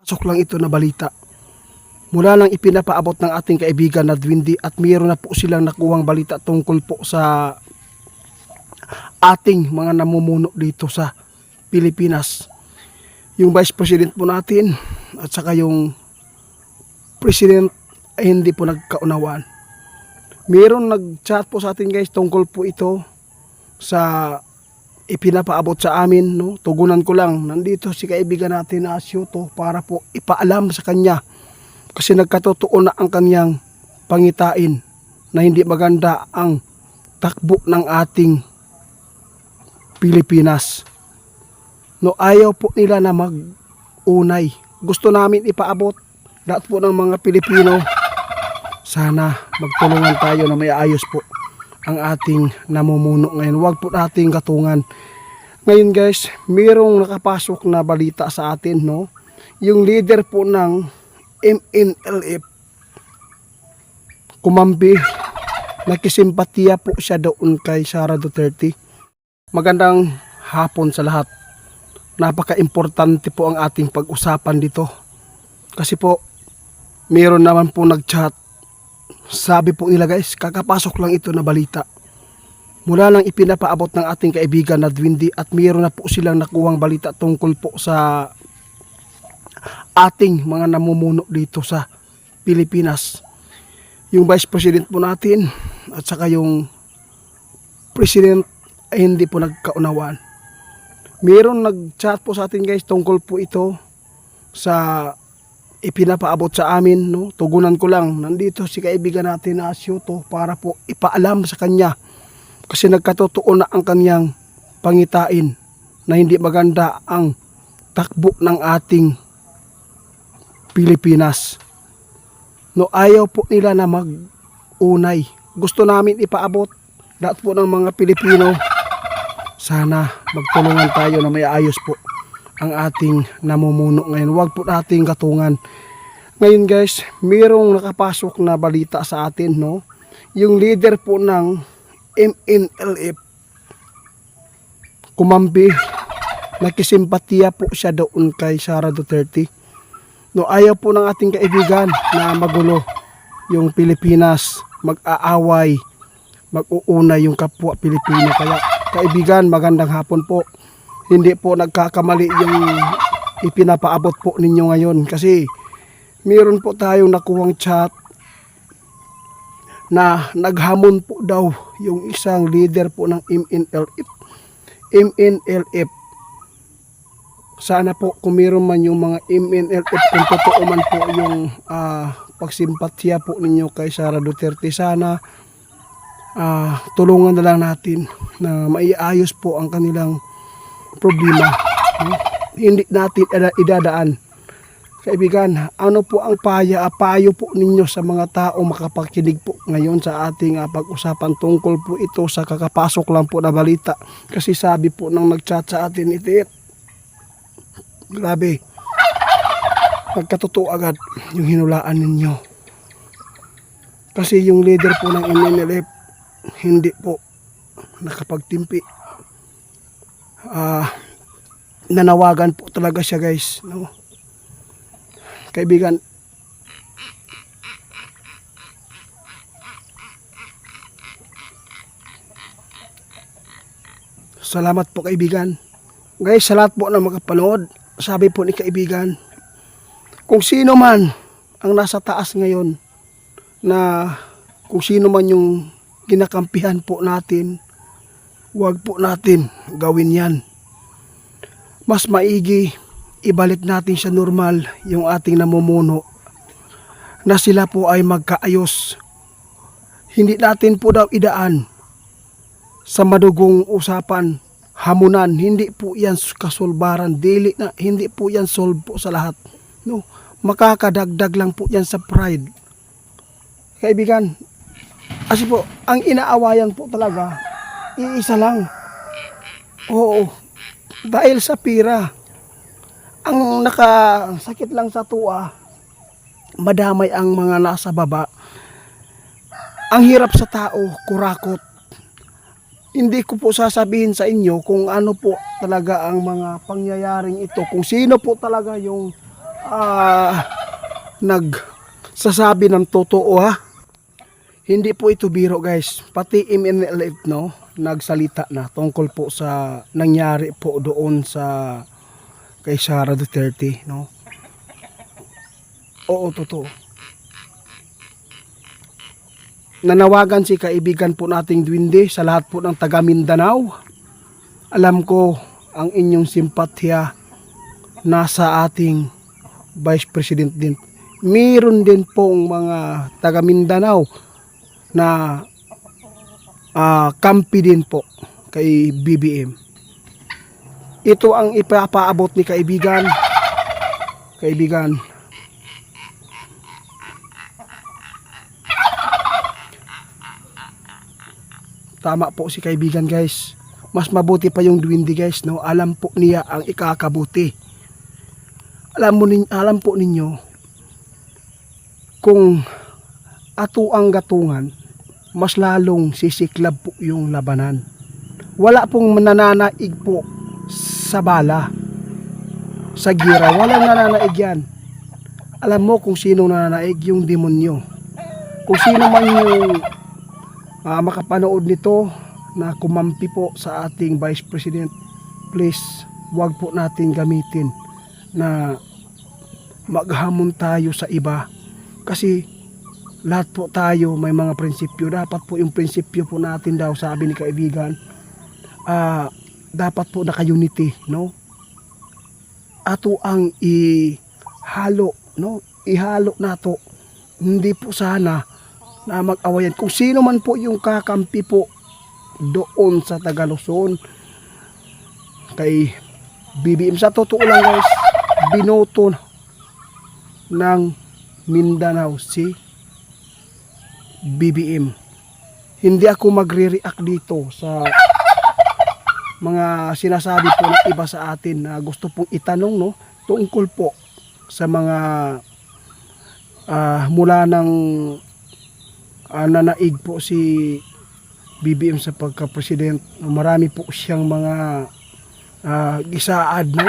Sok lang ito na balita. Mula lang ipinapaabot ng ating kaibigan na Dwindi at mayroon na po silang nakuhang balita tungkol po sa ating mga namumuno dito sa Pilipinas. Yung Vice President po natin at saka yung President ay hindi po nagkaunawaan. Mayroon nag-chat po sa atin guys tungkol po ito sa ipinapaabot sa amin, no? Tugunan ko lang, nandito si kaibigan natin na Asyuto para po ipaalam sa kanya kasi nagkatotoo na ang kanyang pangitain na hindi maganda ang takbo ng ating Pilipinas. No, ayaw po nila na mag-unay. Gusto namin ipaabot lahat po ng mga Pilipino. Sana magtulungan tayo na may ayos po ang ating namumuno ngayon. Huwag po nating katungan. Ngayon guys, mayroong nakapasok na balita sa atin, no? Yung leader po ng MNLF, kumampi, nakisimpatiya po siya doon kay Sara Duterte. Magandang hapon sa lahat. Napaka-importante po ang ating pag-usapan dito. Kasi po, mayroon naman po nag-chat. Sabi po nila guys, kakapasok lang ito na balita. Mula lang ipinapaabot ng ating kaibigan na Dwindi at mayroon na po silang nakuhang balita tungkol po sa ating mga namumuno dito sa Pilipinas. Yung Vice President po natin at saka yung President ay hindi po nagkaunawaan. Mayroon nag-chat po sa atin guys tungkol po ito sa ipinapaabot sa amin, no? Tugunan ko lang, nandito si kaibigan natin na Asyuto para po ipaalam sa kanya kasi nagkatotoo na ang kanyang pangitain na hindi maganda ang takbo ng ating Pilipinas. No, ayaw po nila na mag-unay. Gusto namin ipaabot lahat po ng mga Pilipino. Sana magtulungan tayo na may ayos po ang ating namumuno ngayon. Huwag po nating katungan. Ngayon guys, mayroong nakapasok na balita sa atin, no? Yung leader po ng MNLF, kumampi, nakisimpatiya po siya doon kay Sara Duterte. No, ayaw po ng ating kaibigan na magulo yung Pilipinas, mag-aaway, mag-uuna yung kapwa Pilipino. Kaya kaibigan, magandang hapon po. Hindi po nagkakamali yung ipinapaabot po ninyo ngayon kasi mayroon po tayong nakuhang chat na naghamon po daw yung isang leader po ng MNLF. Sana po kung mayroon man yung mga MNLF, kung totoo man po yung pagsimpatya po ninyo kay Sara Duterte, sana tulungan na lang natin na maiayos po ang kanilang problema. Hindi natin idadaan. Kaibigan, ano po ang payo po ninyo sa mga tao makapakinig po ngayon sa ating pag-usapan tungkol po ito sa kakapasok lang po na balita. Kasi sabi po nang nag-chat sa atin, itit, grabe, nagkatotoo agad yung hinulaan ninyo. Kasi yung leader po ng MNLF hindi po nakapagtimpi. Nanawagan po talaga siya guys, no? Kaibigan, salamat po kaibigan. Guys, sa lahat po na makapanood, sabi po ni kaibigan, kung sino man ang nasa taas ngayon, na kung sino man yung ginakampihan po natin, huwag po natin gawin yan. Mas maigi ibalik natin sa normal yung ating namumuno na sila po ay magkaayos. Hindi natin po daw idaan sa madugong usapan, hamunan. Hindi po yan kasulbaran, dili na, hindi po yan solve po sa lahat, no? Makakadagdag lang po yan sa pride. Kaibigan, kasi po ang inaawayan po talaga iisa lang. Oo, dahil sa pira. Ang nakasakit lang sa tuwa, madamay ang mga nasa baba. Ang hirap sa tao, kurakot. Hindi ko po sasabihin sa inyo kung ano po talaga ang mga pangyayaring ito, kung sino po talaga yung nagsasabi ng totoo ha. Hindi po ito biro guys. Pati MNLF no, nagsalita na tungkol po sa nangyari po doon sa kay Sara Duterte no. Oo, totoo. Nanawagan si kaibigan po nating Duwende sa lahat po ng taga Mindanao. Alam ko ang inyong simpatya nasa ating Vice President din. Meron din pong mga taga Mindanao na kampi din po kay BBM. Ito ang ipapaabot ni kaibigan. Tama po si kaibigan guys. Mas mabuti pa yung Duwende guys no. Alam po niya ang ikakabuti. Alam po ninyo kung ato ang gatungan, mas lalong sisiklab po yung labanan. Wala pong nananaig po sa bala, sa gira. Walang nananaig yan. Alam mo kung sino nananaig? Yung demonyo. Kung sino man yung makapanood nito na kumampi po sa ating Vice President, please wag po natin gamitin na maghamon tayo sa iba. Kasi lahat po tayo may mga prinsipyo. Dapat po yung prinsipyo po natin daw, sabi ni kaibigan, dapat po naka-unity, no? Ato ang ihalo, no? Ihalo nato. Hindi po sana na mag-awayan. Kung sino man po yung kakampi po doon sa Tagaluson kay BBM, sa totoo lang guys, binoto ng Mindanao si BBM. Hindi ako magre-react dito sa mga sinasabi po ng iba sa atin na gusto pong itanong no, tungkol po sa mga mula ng nanaig po si BBM sa pagka-president. Marami po siyang mga gisaad no,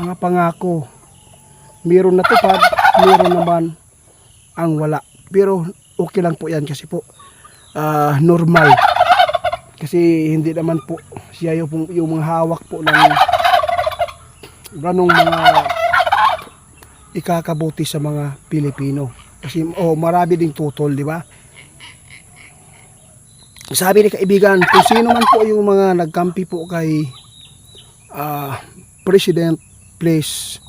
mga pangako. Meron natupad, meron naman ang wala. Pero okay lang po yan kasi po normal. Kasi hindi naman po siya yung mga hawak po ng ganong mga ikakabuti sa mga Pilipino. Kasi marami ding tutol, di ba? Sabi ni kaibigan, kung sino man po yung mga nagkampi po kay President, please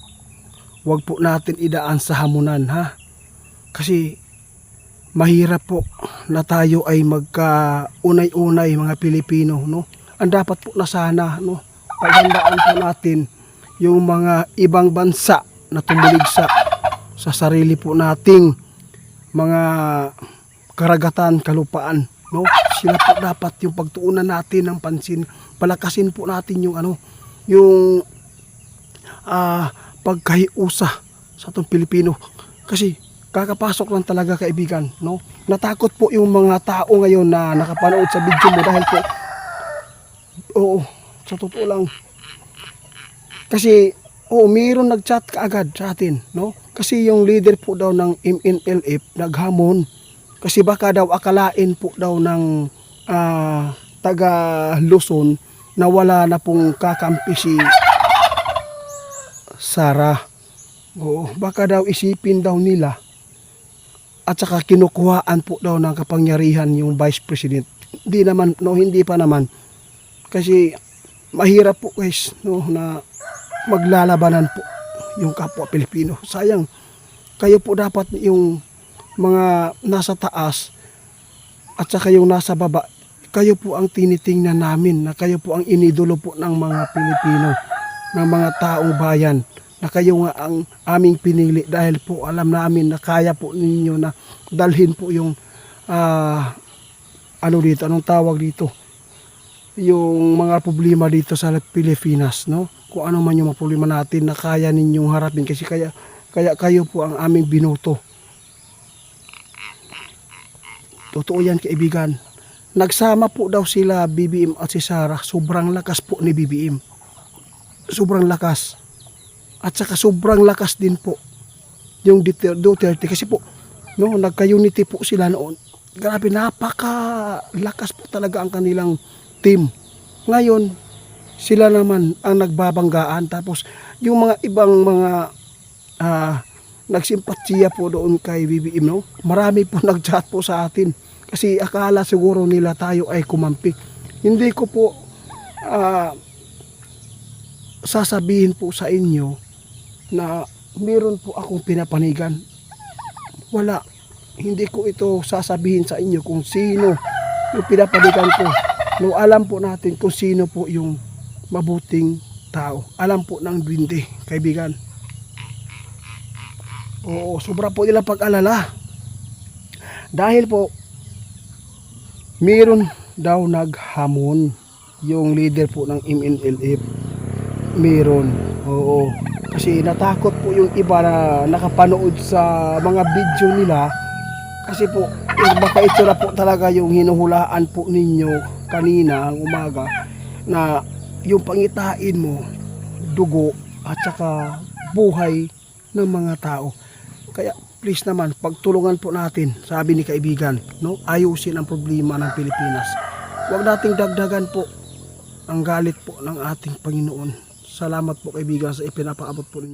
wag po natin idaan sa hamunan ha. Kasi mahirap po na tayo ay magka-unay-unay mga Pilipino no. Ang dapat po na sana no, paghandaan po natin yung mga ibang bansa na tumuligsa sa sarili po nating mga karagatan, kalupaan no. Sila po dapat yung pagtuunan natin ng pansin, palakasin po natin yung yung pagkahiusa sa atong Pilipino. Kasi kakapasok lang talaga kaibigan no. Natakot po yung mga tao ngayon na nakapanood sa video mo dahil po sa totoo lang. Kasi mayroon nag-chat kaagad sa atin no. Kasi yung leader po daw ng MNLF naghamon kasi baka daw akalain po daw ng taga Luzon na wala na pong kakampi si Sara. Baka daw isipin daw nila at saka kinukuhaan po daw ng kapangyarihan yung Vice President. Hindi naman, no, hindi pa naman. Kasi mahirap po guys no, na maglalabanan po yung kapwa Pilipino. Sayang, kayo po dapat yung mga nasa taas at saka yung nasa baba, kayo po ang tinitingnan namin na kayo po ang inidolo po ng mga Pilipino, ng mga taong bayan, na kayo nga ang aming pinili dahil po alam namin na kaya po ninyo na dalhin po yung anong tawag dito, yung mga problema dito sa Pilipinas no. Kung ano man yung mga problema natin na kaya ninyong harapin kasi kaya kayo po ang aming binoto. Totoo yan kaibigan. Nagsama po daw sila BBM at si Sara. Sobrang lakas po ni BBM. Sobrang lakas. At saka sobrang lakas din po yung Duterte kasi po no, nagka-unity po sila noon. Grabe, napaka-lakas po talaga ang kanilang team. Ngayon, sila naman ang nagbabanggaan. Tapos, yung mga ibang mga nagsimpatiya po doon kay BBM, no? Marami po nag-chat po sa atin. Kasi akala siguro nila tayo ay kumampi. Hindi ko po sasabihin po sa inyo na meron po akong pinapanigan. Wala. Hindi ko ito sasabihin sa inyo kung sino yung pinapanigan ko. No, alam po natin kung sino po yung mabuting tao. Alam po ng duwende, kaibigan. Oo, sobra po nila pag-alala. Dahil po, meron daw naghamon yung leader po ng MNLF. Meron. Oo. Kasi natakot po yung iba na nakapanood sa mga video nila. Kasi po, baka ito na po talaga yung hinuhulaan po ninyo kanina ang umaga na yung pangitain mo, dugo at saka buhay ng mga tao. Kaya please naman, pagtulungan po natin, sabi ni kaibigan, no? Ayusin ang problema ng Pilipinas. Huwag nating dagdagan po ang galit po ng ating Panginoon. Salamat po kaibigan sa ipinapaabot po ninyo.